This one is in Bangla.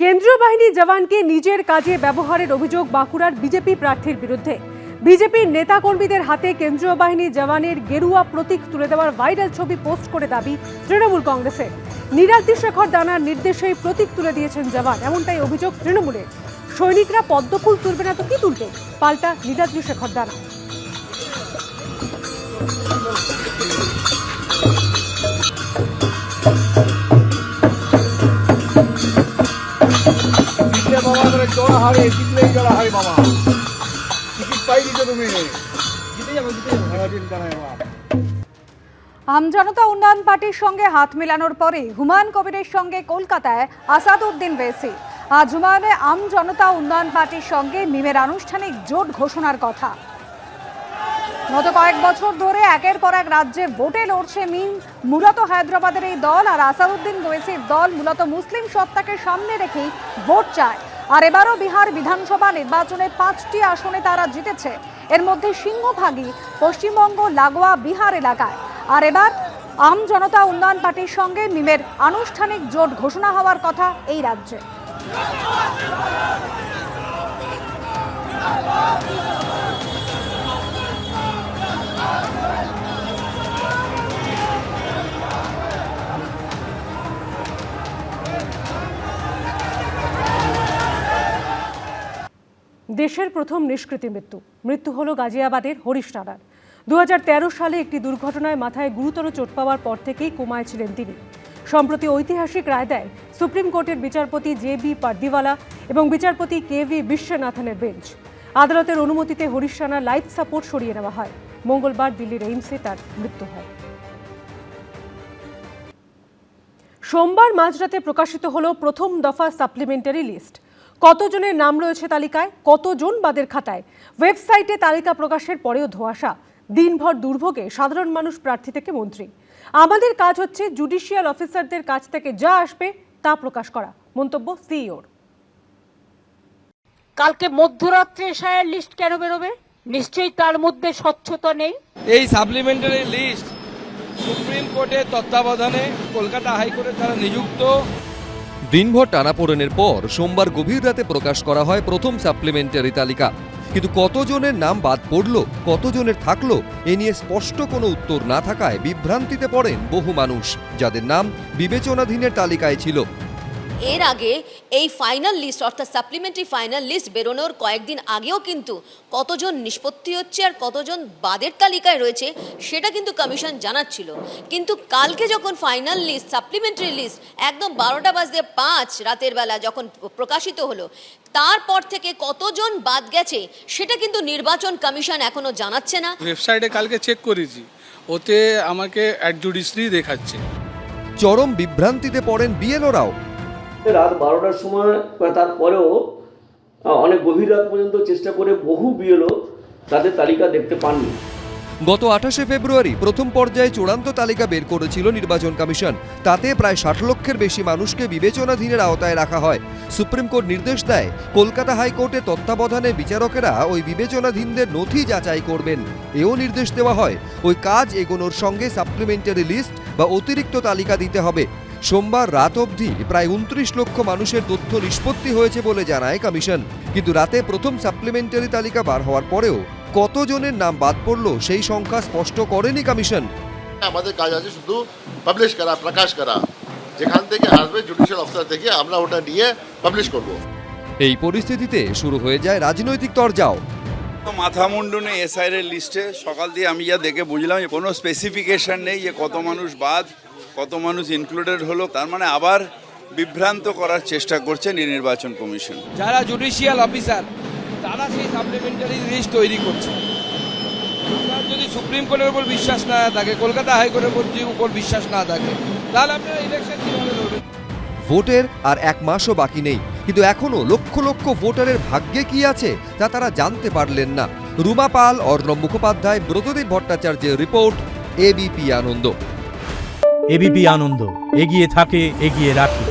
কেন্দ্রীয় বাহিনীর জওয়ানকে নিজের কাজে ব্যবহারের অভিযোগ বাঁকুড়ার বিজেপি প্রার্থীর বিরুদ্ধে। বিজেপির নেতাকর্মীদের হাতে কেন্দ্রীয় বাহিনীর জওয়ানের গেরুয়া প্রতীক তুলে দেওয়ার ভাইরাল ছবি পোস্ট করে দাবি তৃণমূল কংগ্রেসের। নীলাদ্রি শেখর দানার নির্দেশেই প্রতীক তুলে দিয়েছেন জওয়ান, এমনটাই অভিযোগ তৃণমূলের। সৈনিকরা পদ্মফুল তুলবে না তো কি তুলবে, পাল্টা নীলাদ্রি শেখর দানা। আমজনতা উন্নয়ন পার্টির সঙ্গে হাত মেলানোর পরে হুমায়ুন কবিরের সঙ্গে কলকাতায় আসাদউদ্দিন ওয়েসি। আজ হুমায়ুনে আমজনতা উন্নয়ন পার্টির সঙ্গে মিমের আনুষ্ঠানিক জোট ঘোষণার কথা। গত কয়েক বছর ধরে একের পর এক রাজ্যে ভোটে লড়ছে মিম। মূলত হায়দ্রাবাদের এই দল আর আসাদউদ্দিন ওয়েসির দল মূলত মুসলিম সত্তাকে সামনে রেখেই ভোট চায়। আর এবারও বিহার বিধানসভা নির্বাচনে 5টি আসনে তারা জিতেছে। এর মধ্যে সিংহভাগই পশ্চিমবঙ্গ লাগোয়া বিহার এলাকায়। আর এবার আম জনতা উন্নয়ন পার্টির সঙ্গে মিমের আনুষ্ঠানিক জোট ঘোষণা হওয়ার কথা এই রাজ্যে। দেশের প্রথম নিষ্কৃতি মৃত্যু হলো গাজিয়াবাদের হরিশ রানার। 2013 সালে একটি দুর্ঘটনায় মাথায় গুরুতর চোট পাওয়ার পর থেকেই কোমায় ছিলেন তিনি। সম্প্রতি ঐতিহাসিক রায় দেয় সুপ্রিম কোর্টের বিচারপতি জে.বি. পার্দিওয়ালা এবং বিচারপতি কে.ভি. বিশ্বনাথনের বেঞ্চ। আদালতের অনুমতিতে হরিশ রানার লাইফ সাপোর্ট সরিয়ে নেওয়া হয়। মঙ্গলবার দিল্লির এইমসে তার মৃত্যু হয়। সোমবার মাঝরাতে প্রকাশিত হলো প্রথম দফা সাপ্লিমেন্টারি লিস্ট। কতজনের নাম রয়েছে তালিকায়, কতজন বাদের খাতায়, ওয়েবসাইটে তালিকা প্রকাশের পরেও ধোঁয়াশা। দিনভর দুর্ভোগে সাধারণ মানুষ, প্রার্থী থেকে মন্ত্রী। আমাদের কাজ হচ্ছে জুডিশিয়াল অফিসারদের কাছ থেকে যা আসবে তা প্রকাশ করা, মন্তব্য সিইওর। কালকে মধ্যরাত্রে এসআইআর লিস্ট কেন বেরোবে? নিশ্চয়ই তার মধ্যে স্বচ্ছতা নেই। এই সাপ্লিমেন্টারি লিস্ট সুপ্রিম কোর্টের তত্ত্বাবধানে কলকাতা হাইকোর্টে তারা নিযুক্ত। দিনভর টানাপোড়েনের পর সোমবার গভীর রাতে প্রকাশ করা হয় প্রথম সাপ্লিমেন্টারি তালিকা। কিন্তু কতজনের নাম বাদ পড়লো, কতজনের থাকলো, এ নিয়ে স্পষ্ট কোনো উত্তর না থাকায় বিভ্রান্তিতে পড়েন বহু মানুষ, যাদের নাম বিবেচনাধীনের তালিকায় ছিল। এর আগে এই ফাইনাল লিস্ট অর্থাৎ সাপ্লিমেন্টারি ফাইনাল লিস্ট বেরোনোর কয়েকদিন আগেও কিন্তু কতজন নিষ্পত্তি হচ্ছে আর কতজন বাদের তালিকায় রয়েছে সেটা কিন্তু কমিশন জানাচ্ছিল। কিন্তু কালকে যখন ফাইনাল লিস্ট সাপ্লিমেন্টারি লিস্ট একদম 12:05 রাতের বেলা যখন প্রকাশিত হলো, তারপর থেকে কতজন বাদ গেছে সেটা কিন্তু নির্বাচন কমিশন এখনো জানাচ্ছে না। ওয়েবসাইটে কালকে চেক করেছি, ওতে আমাকে অ্যাডজুডিশরি দেখাচ্ছে। চরম বিভ্রান্তিতে পড়েন বিএলওরাও। রাত 12টার সময় তারপরেও অনেক গভীর রাত পর্যন্ত চেষ্টা করে বহু বিএলও তাদের তালিকা দেখতে পাননি। গত 28শে ফেব্রুয়ারি প্রথম পর্যায়ে চূড়ান্ত তালিকা বের করেছিল নির্বাচন কমিশন। তাতে প্রায় 60 লক্ষের বেশি মানুষকে বিবেচনাধীনের আওতায় রাখা হয়। সুপ্রিম কোর্ট নির্দেশ দেয় কলকাতা হাইকোর্টের তত্ত্বাবধানে বিচারকেরা ওই বিবেচনাধীনদের নথি যাচাই করবেন। এও নির্দেশ দেওয়া হয় ওই কাজ এগোনোর সঙ্গে সাপ্লিমেন্টারি লিস্ট বা অতিরিক্ত তালিকা দিতে হবে। সোমবার রাত অবধি প্রায় 29 লক্ষ মানুষের তথ্য নিষ্পত্তি হয়েছে বলে জানায় কমিশন। কিন্তু রাতে প্রথম সাপ্লিমেন্টারি তালিকা বার হওয়ার পরেও কতজনের নাম বাদ পড়লো সেই সংখ্যা স্পষ্ট করেনি কমিশন। আমাদের কাজ আছে শুধু পাবলিশ করা, প্রকাশ করা, যেখান থেকে আসবে জুডিশিয়াল অফিসার থেকে আমরা ওটা নিয়ে পাবলিশ করব। এই পরিস্থিতিতে শুরু হয়ে যায় রাজনৈতিক তরজাও। মাথা মুন্ডনে এসআইআর লিস্টে সকাল দিয়ে আমি যা দেখে বুঝলাম কোনো স্পেসিফিকেশন নেই যে কত মানুষ বাদ, কত মানুষ ইনক্লুডেড হলো। তার মানে আবার বিভ্রান্ত করার চেষ্টা করছে নির্বাচন কমিশন। যারা জুডিশিয়াল অফিসার তারা সেই সাপ্লিমেন্টারি লিস্ট তৈরি করছে। যদি সুপ্রিম কোর্টের উপর বিশ্বাস না থাকে, কলকাতা হাইকোর্টের উপর বিশ্বাস না থাকে, তাহলে আপনারা ইলেকশন কিভাবে লড়বেন? ভোটের আর 1 মাসও বাকি নেই, কিন্তু এখনো লক্ষ লক্ষ ভোটারের ভাগ্যে কি আছে তা তারা জানতে পারলেন না। রুমা পাল, অর্ণব মুখোপাধ্যায়, ব্রতদেব ভট্টাচার্যের রিপোর্ট, এবিপি আনন্দ। এবিপি আনন্দ, এগিয়ে থাকে, এগিয়ে রাখে।